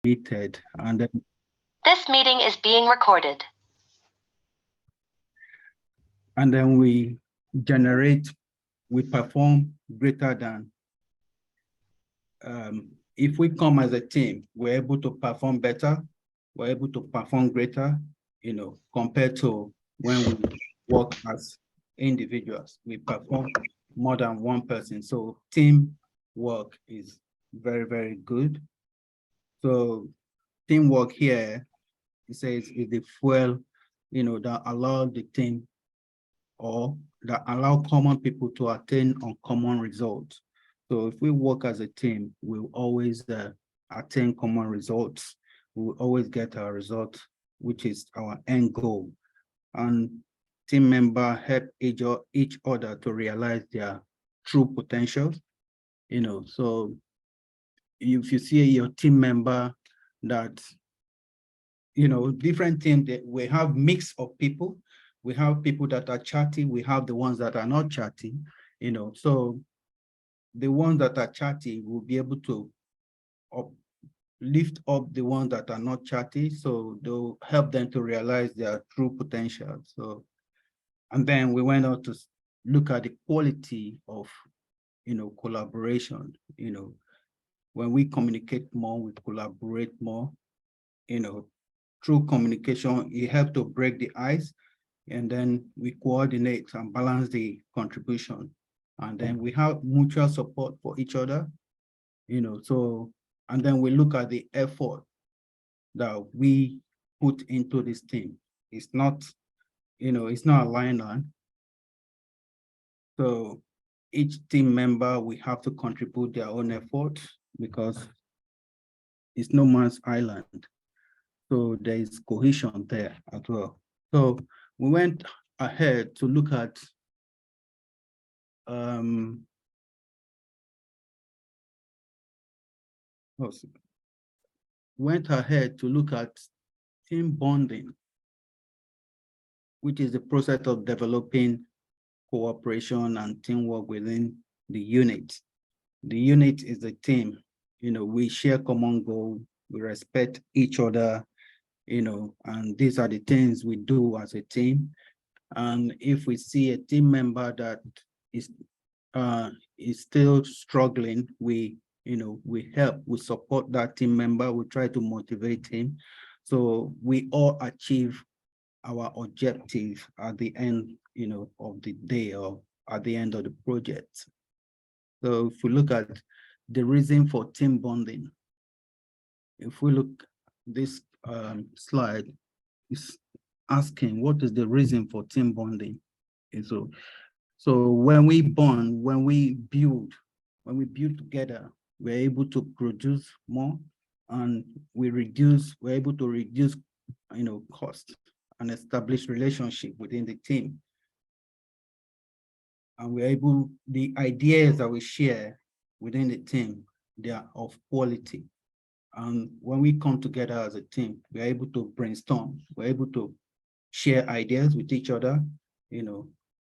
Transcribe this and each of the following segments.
Meted, and then This meeting is being recorded. we generate, we perform greater than. If we come as a team, we're able to perform better, we're able to perform greater, compared to when we work as individuals. We perform more than one person. So team work is very, very good. So teamwork here, it says, is the fuel, that allow the team or that allow common people to attain uncommon results. So if we work as a team, we'll always attain common results. We will always get our result, which is our end goal. And team member help each other to realize their true potential. So if you see your team member that, different teams, that we have mix of people. We have people that are chatty, we have the ones that are not chatty, so the ones that are chatty will be able to lift up the ones that are not chatty, so they'll help them to realize their true potential. So, and then we went on to look at the quality of, collaboration. When we communicate more, we collaborate more, through communication, it helps to break the ice, and then we coordinate and balance the contribution. And then we have mutual support for each other, so, and then we look at the effort that we put into this team. It's not, it's not a line on. So each team member, we have to contribute their own effort because it's no man's island. So there is cohesion there as well. So we went ahead to look at team bonding, which is the process of developing cooperation and teamwork within the unit. The unit is a team. We share common goal, we respect each other, and these are the things we do as a team. And if we see a team member that is still struggling, we help, we support that team member, we try to motivate him. So we all achieve our objective at the end, of the day or at the end of the project. So if we look at the reason for team bonding, if we look this slide, is asking what is the reason for team bonding. And so when we bond, when we build together, we're able to produce more, and we're able to reduce, cost and establish relationship within the team. And the ideas that we share within the team, they are of quality. And when we come together as a team, we're able to brainstorm, we're able to share ideas with each other,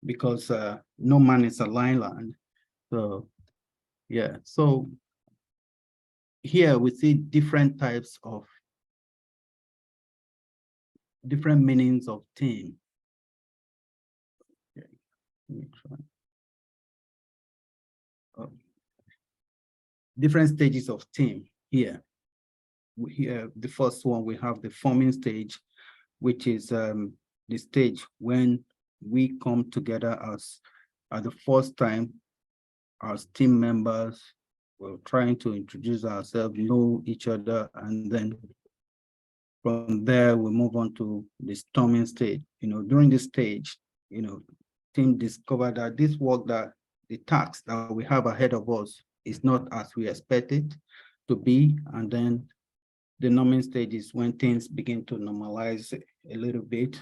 because no man is an island. So, yeah. So here we see different types of different meanings of team. Okay. Let me try. Different stages of team here. Here, the first one, we have the forming stage, which is the stage when we come together as at the first time as team members. We're trying to introduce ourselves, know each other, and then from there we move on to the storming stage. During this stage, team discover that this work, that the task that we have ahead of us is not as we expect it to be, and then the numbing stage is when things begin to normalize a little bit,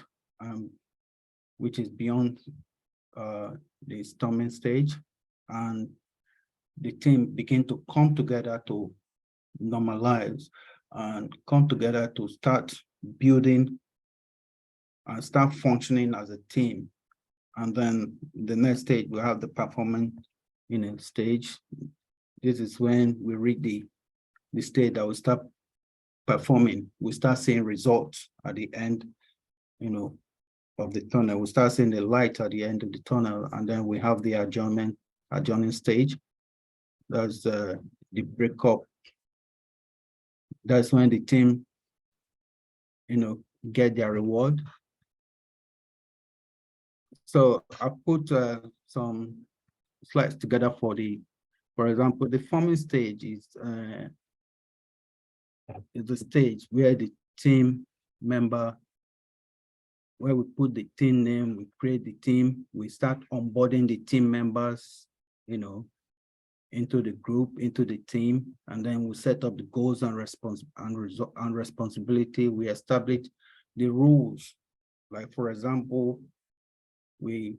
which is beyond the storming stage, and the team begin to come together to normalize and come together to start building and start functioning as a team. And then the next stage, we have the performance stage. This is when we reach the stage that we start performing, we start seeing results at the end, of the tunnel. We start seeing the light at the end of the tunnel, and then we have the adjourning stage. That's the breakup. That's when the team, get their reward. So I put some slides together for example, the forming stage is the stage where the team member, where we put the team name, we create the team, we start onboarding the team members, into the group, into the team, and then we set up the goals and responsibility. We establish the rules. Like, for example, we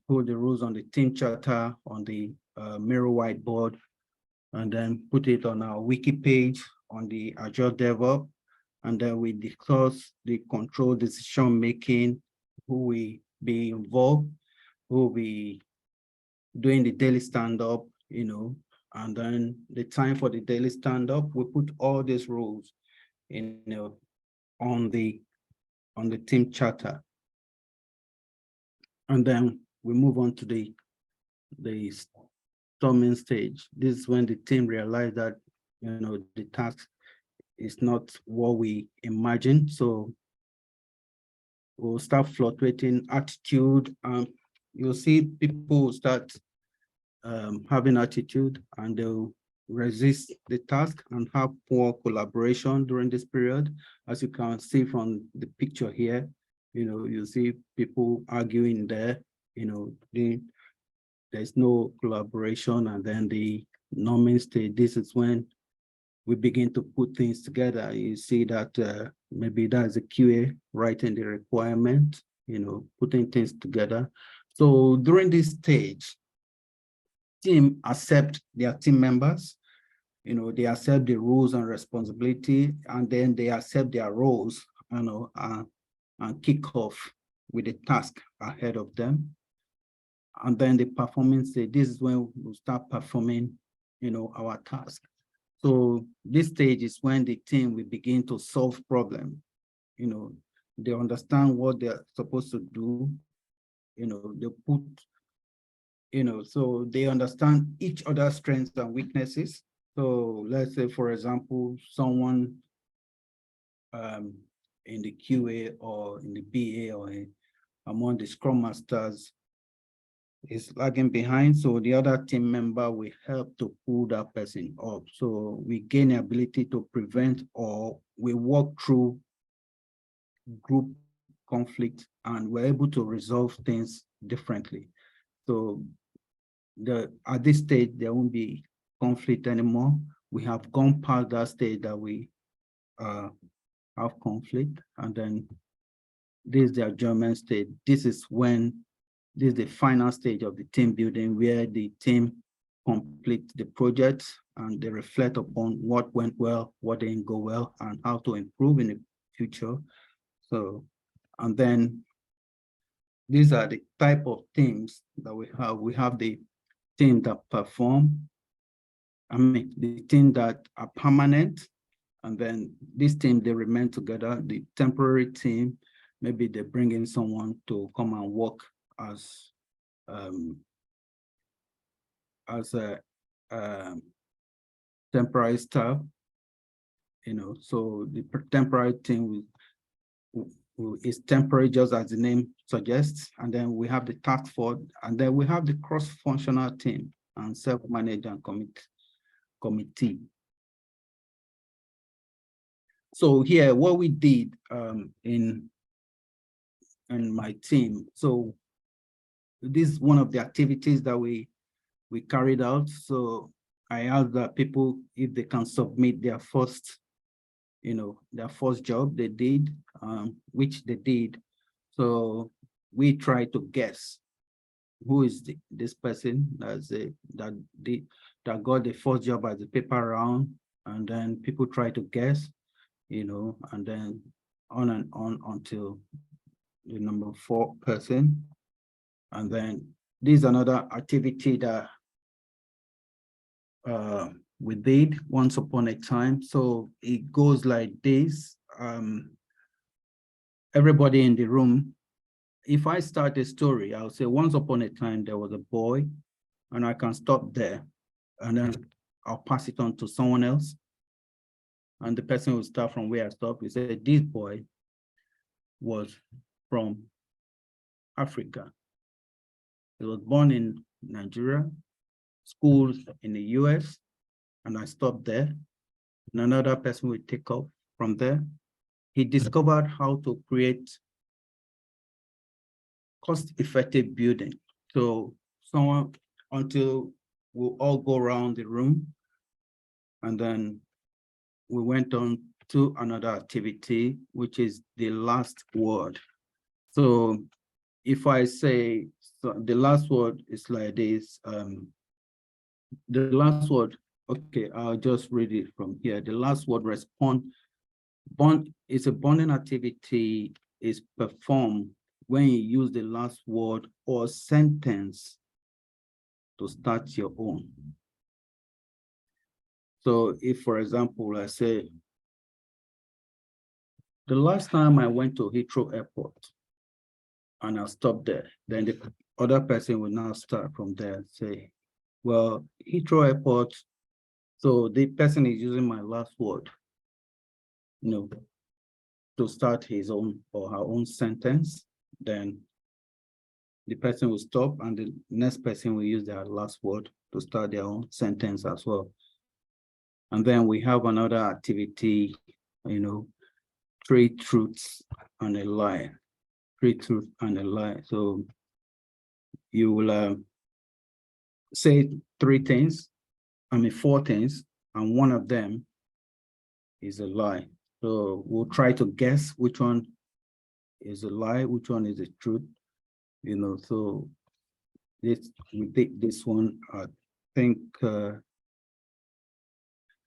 put the rules on the team charter on the mirror whiteboard, and then put it on our wiki page on the Azure DevOps, and then we discuss the control decision making, who will be involved, who will be doing the daily stand-up, and then the time for the daily stand-up. We put all these rules on the team charter. And then we move on to the storming stage. This is when the team realized that the task is not what we imagined. So we'll start fluctuating attitude. You'll see people start having attitude, and they'll resist the task and have poor collaboration during this period. As you can see from the picture here, you see people arguing there, there's no collaboration. And then the norming stage, this is when we begin to put things together. You see that maybe that's a QA writing the requirement, putting things together. So during this stage, team accept their team members, they accept the rules and responsibility, and then they accept their roles, and kick off with the task ahead of them. And then the performance stage, this is when we start performing, our task. So this stage is when the team will begin to solve problems. They understand what they're supposed to do. They put, so they understand each other's strengths and weaknesses. So let's say, for example, someone in the QA or in the BA or among the Scrum Masters is lagging behind, so the other team member will help to pull that person up. So we gain the ability to prevent, or we work through group conflict, and we're able to resolve things differently. So at this stage, there won't be conflict anymore. We have gone past that stage that we have conflict. And then this is the adjournment stage. This is the final stage of the team building, where the team complete the project and they reflect upon what went well, what didn't go well, and how to improve in the future. So, and then these are the type of teams that we have. We have the team that perform, the team that are permanent, and then this team, they remain together. The temporary team, maybe they bring in someone to come and work as a temporary staff, so the temporary team is temporary, just as the name suggests. And then we have the task force, and then we have the cross-functional team and self-managed and committee. So here, what we did in my team, so this is one of the activities that we carried out. So I asked that people, if they can submit their first job they did, which they did. So we try to guess who is this person that got the first job as a paper round, and then people try to guess, and then on and on until the number 4 person. And then this is another activity that we did once upon a time. So it goes like this. Everybody in the room, if I start a story, I'll say once upon a time there was a boy, and I can stop there, and then I'll pass it on to someone else. And the person will start from where I stopped. We say this boy was from Africa. He was born in Nigeria, schools in the US, and I stopped there. And another person will take off from there. He discovered how to create cost-effective building. So someone, until we'll all go around the room, and then we went on to another activity, which is the last word. So if I say, so the last word is like this, the last word, okay, I'll just read it from here. The last word, respond. Bond is a bonding activity is performed when you use the last word or sentence to start your own. So if, for example, I say, the last time I went to Heathrow Airport, and I'll stop there, then the other person will now start from there and say, well, Heathrow Airport, so the person is using my last word, you know, to start his own or her own sentence. Then the person will stop, and the next person will use their last word to start their own sentence as well. And then we have another activity, you know, 3 truths and a lie. 3 truths and a lie. So you will say 4 things, and one of them is a lie. So we'll try to guess which one is a lie, which one is a truth, you know. So this, we take this one, I think,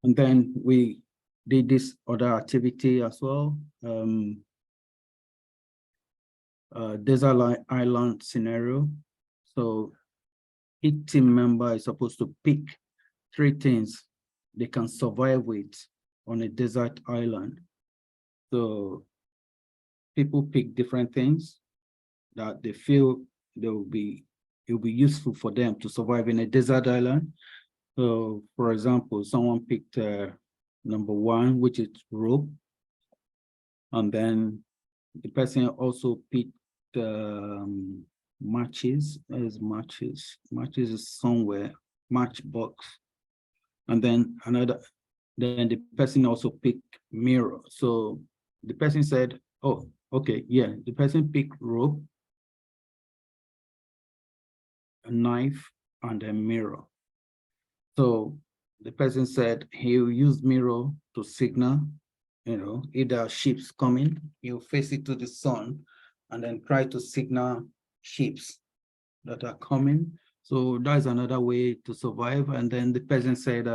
and then we did this other activity as well. Desert island scenario. So each team member is supposed to pick 3 things they can survive with on a desert island. So people pick different things that they feel it will be useful for them to survive in a desert island. So for example, someone picked number 1, which is rope. And then the person also picked matches. As matches is somewhere, matchbox. And then the person also picked mirror. So the person said, oh, okay, yeah, the person picked rope, a knife, and a mirror. So the person said he'll use mirror to signal, you know, either ships coming, he'll face it to the sun and then try to signal ships that are coming. So that's another way to survive. And then the person said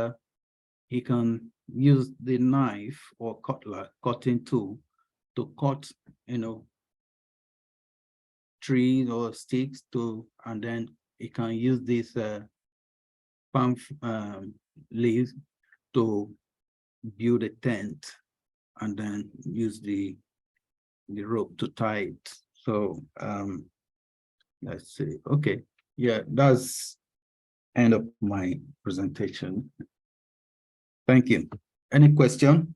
he can use the knife or cutting tool to cut, you know, trees or sticks and then he can use this palm leaves to build a tent and then use the rope to tie it. So let's see. Okay, yeah, that's end of my presentation. Thank you. Any question?